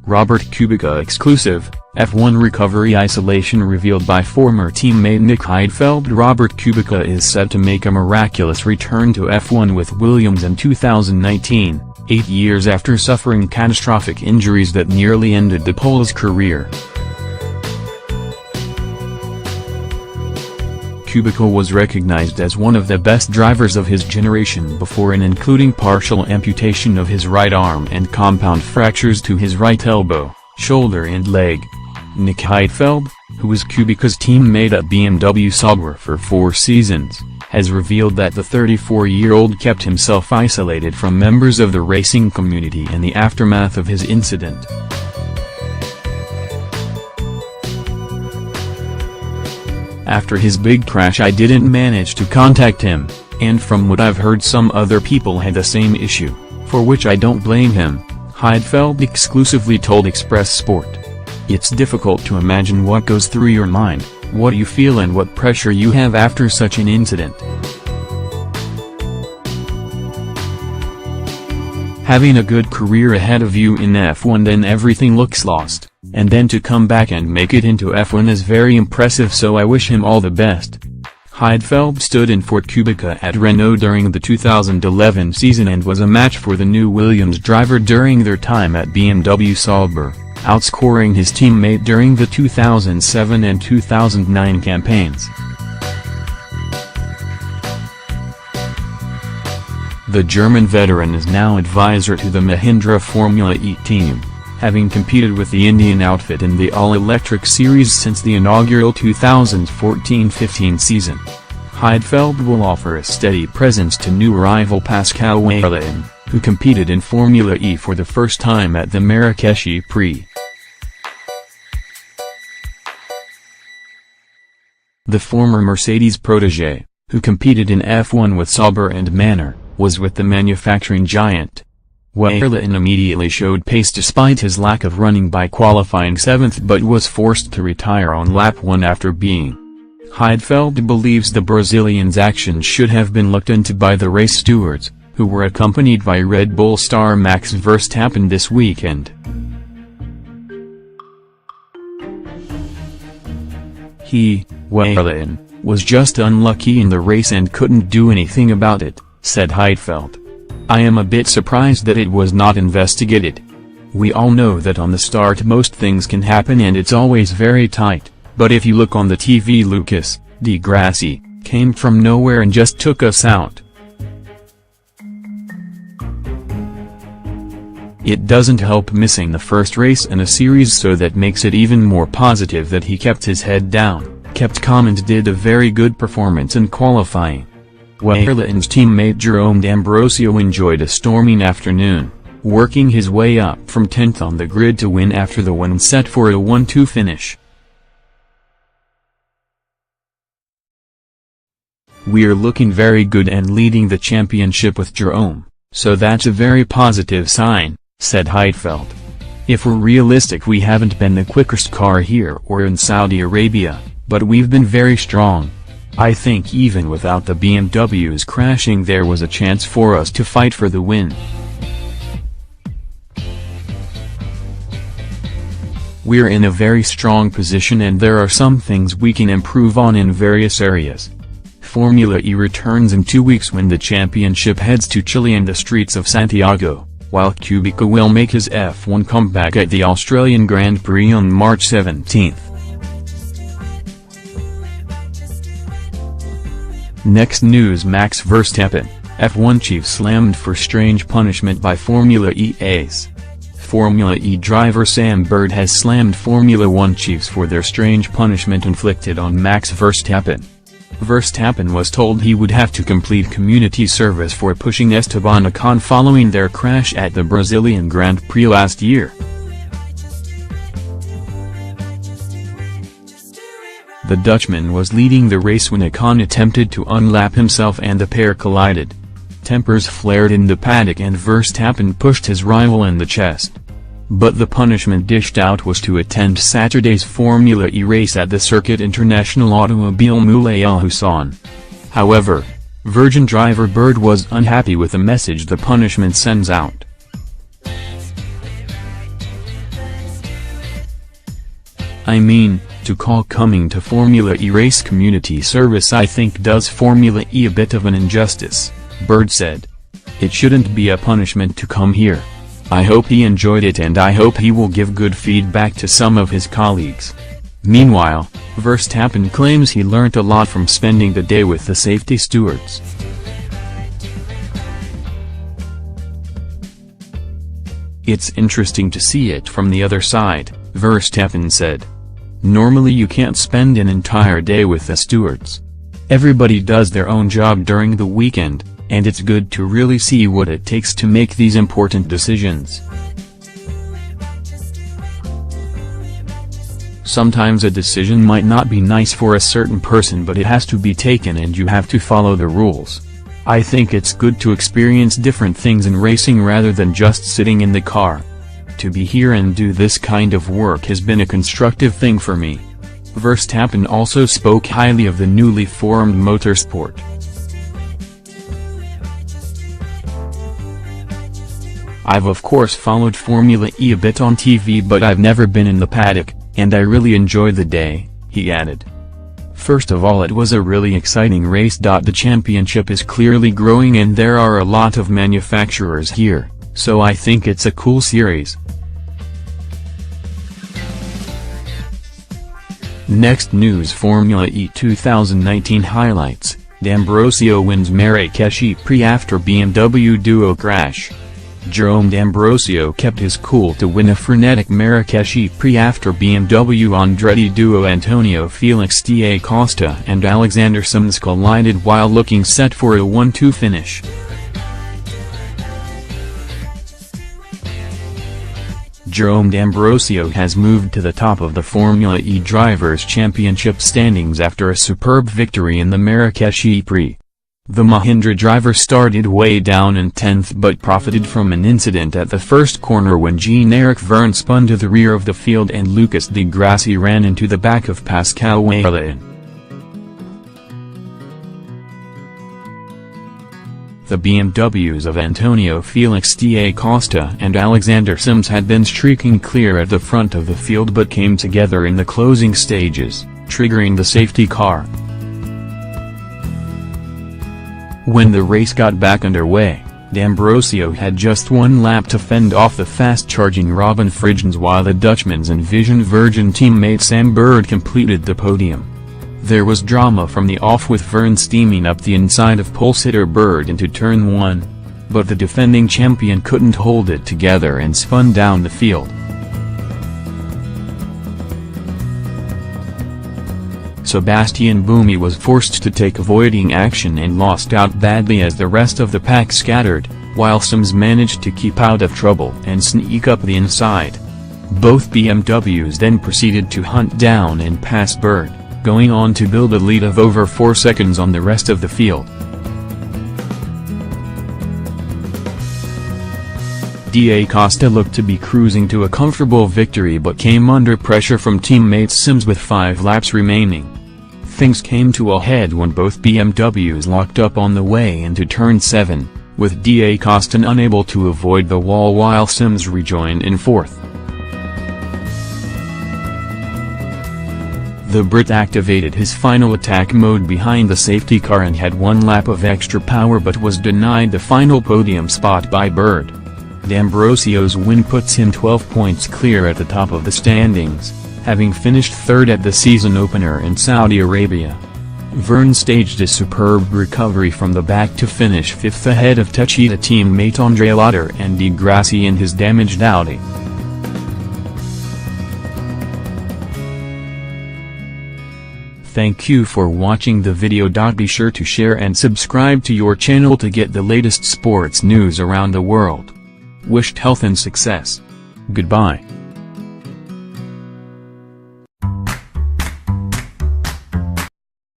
ROBRT KUBICA exclusive, F1 recovery isolation revealed by former teammate Nick Heidfeld. ROBRT KUBICA is set to make a miraculous return to F1 with Williams in 2019, 8 years after suffering catastrophic injuries that nearly ended the Pole's career. Kubica was recognized as one of the best drivers of his generation before and including partial amputation of his right arm and compound fractures to his right elbow, shoulder and leg. Nick Heidfeld, who was Kubica's teammate at BMW Sauber for 4 seasons, has revealed that the 34-year-old kept himself isolated from members of the racing community in the aftermath of his incident. After his big crash I didn't manage to contact him, and from what I've heard some other people had the same issue, for which I don't blame him, Heidfeld exclusively told Express Sport. It's difficult to imagine what goes through your mind, what you feel and what pressure you have after such an incident. Having a good career ahead of you in F1 then everything looks lost, and then to come back and make it into F1 is very impressive, so I wish him all the best. Heidfeld stood in for Kubica at Renault during the 2011 season and was a match for the new Williams driver during their time at BMW Sauber, outscoring his teammate during the 2007 and 2009 campaigns. The German veteran is now advisor to the Mahindra Formula E team, having competed with the Indian outfit in the all-electric series since the inaugural 2014-15 season. Heidfeld will offer a steady presence to new rival Pascal Wehrlein, who competed in Formula E for the first time at the Marrakesh Prix. The former Mercedes protégé, who competed in F1 with Sauber and Manor, was with the manufacturing giant. Wehrlein immediately showed pace despite his lack of running by qualifying 7th but was forced to retire on lap 1 after being. Heidfeld believes the Brazilian's actions should have been looked into by the race stewards, who were accompanied by Red Bull star Max Verstappen this weekend. He, Wehrlein, was just unlucky in the race and couldn't do anything about it, said Heidfeld. I am a bit surprised that it was not investigated. We all know that on the start most things can happen and it's always very tight, but if you look on the TV Lucas, Di Grassi, came from nowhere and just took us out. It doesn't help missing the first race in a series, so that makes it even more positive that he kept his head down, kept calm and did a very good performance in qualifying. Wehrlein's teammate Jerome D'Ambrosio enjoyed a storming afternoon, working his way up from 10th on the grid to win after the one set for a 1-2 finish. We're looking very good and leading the championship with Jerome, so that's a very positive sign, said Heidfeld. If we're realistic, we haven't been the quickest car here or in Saudi Arabia, but we've been very strong. I think even without the BMWs crashing there was a chance for us to fight for the win. We're in a very strong position and there are some things we can improve on in various areas. Formula E returns in 2 weeks when the championship heads to Chile and the streets of Santiago, while Kubica will make his F1 comeback at the Australian Grand Prix on March 17th. Next news: Max Verstappen, F1 chief slammed for strange punishment by Formula E ace. Formula E driver Sam Bird has slammed Formula 1 chiefs for their strange punishment inflicted on Max Verstappen. Verstappen was told he would have to complete community service for pushing Esteban Ocon following their crash at the Brazilian Grand Prix last year. The Dutchman was leading the race when Ocon attempted to unlap himself and the pair collided. Tempers flared in the paddock and Verstappen pushed his rival in the chest. But the punishment dished out was to attend Saturday's Formula E race at the Circuit International Automobile Moulay Al Hassan. However, Virgin driver Bird was unhappy with the message the punishment sends out. I mean, to call coming to Formula E race community service I think does Formula E a bit of an injustice, Bird said. It shouldn't be a punishment to come here. I hope he enjoyed it and I hope he will give good feedback to some of his colleagues. Meanwhile, Verstappen claims he learnt a lot from spending the day with the safety stewards. It's interesting to see it from the other side, Verstappen said. Normally you can't spend an entire day with the stewards. Everybody does their own job during the weekend, and it's good to really see what it takes to make these important decisions. Sometimes a decision might not be nice for a certain person but it has to be taken and you have to follow the rules. I think it's good to experience different things in racing rather than just sitting in the car. To be here and do this kind of work has been a constructive thing for me. Verstappen also spoke highly of the newly formed motorsport. I've of course followed Formula E a bit on TV but I've never been in the paddock, and I really enjoyed the day, he added. First of all, it was a really exciting race. The championship is clearly growing and there are a lot of manufacturers here, so I think it's a cool series. Next news: Formula E 2019 highlights. D'Ambrosio wins Marrakesh Prix after BMW duo crash. Jerome D'Ambrosio kept his cool to win a frenetic Marrakesh Prix after BMW Andretti duo Antonio Felix da Costa and Alexander Sims collided while looking set for a 1-2 finish. Jerome D'Ambrosio has moved to the top of the Formula E Drivers' Championship standings after a superb victory in the Marrakesh Prix. The Mahindra driver started way down in 10th but profited from an incident at the first corner when Jean-Eric Vergne spun to the rear of the field and Lucas Di Grassi ran into the back of Pascal Wehrlein. The BMWs of Antonio Felix da Costa and Alexander Sims had been streaking clear at the front of the field but came together in the closing stages, triggering the safety car. When the race got back underway, D'Ambrosio had just one lap to fend off the fast-charging Robin Frijns while the Dutchman's Envision Virgin teammate Sam Bird completed the podium. There was drama from the off with Vergne steaming up the inside of pole-sitter Bird into turn 1, but the defending champion couldn't hold it together and spun down the field. Sebastian Buemi was forced to take avoiding action and lost out badly as the rest of the pack scattered, while Sims managed to keep out of trouble and sneak up the inside. Both BMWs then proceeded to hunt down and pass Bird, going on to build a lead of over 4 seconds on the rest of the field. Da Costa looked to be cruising to a comfortable victory but came under pressure from teammate Sims with 5 laps remaining. Things came to a head when both BMWs locked up on the way into turn 7, with Da Costa unable to avoid the wall while Sims rejoined in 4th. The Brit activated his final attack mode behind the safety car and had 1 lap of extra power but was denied the final podium spot by Bird. D'Ambrosio's win puts him 12 points clear at the top of the standings, having finished 3rd at the season opener in Saudi Arabia. Vergne staged a superb recovery from the back to finish 5th ahead of Techeetah teammate Andre Lauter and Di Grassi in his damaged Audi. Thank you for watching the video. Be sure to share and subscribe to your channel to get the latest sports news around the world. Wished health and success. Goodbye.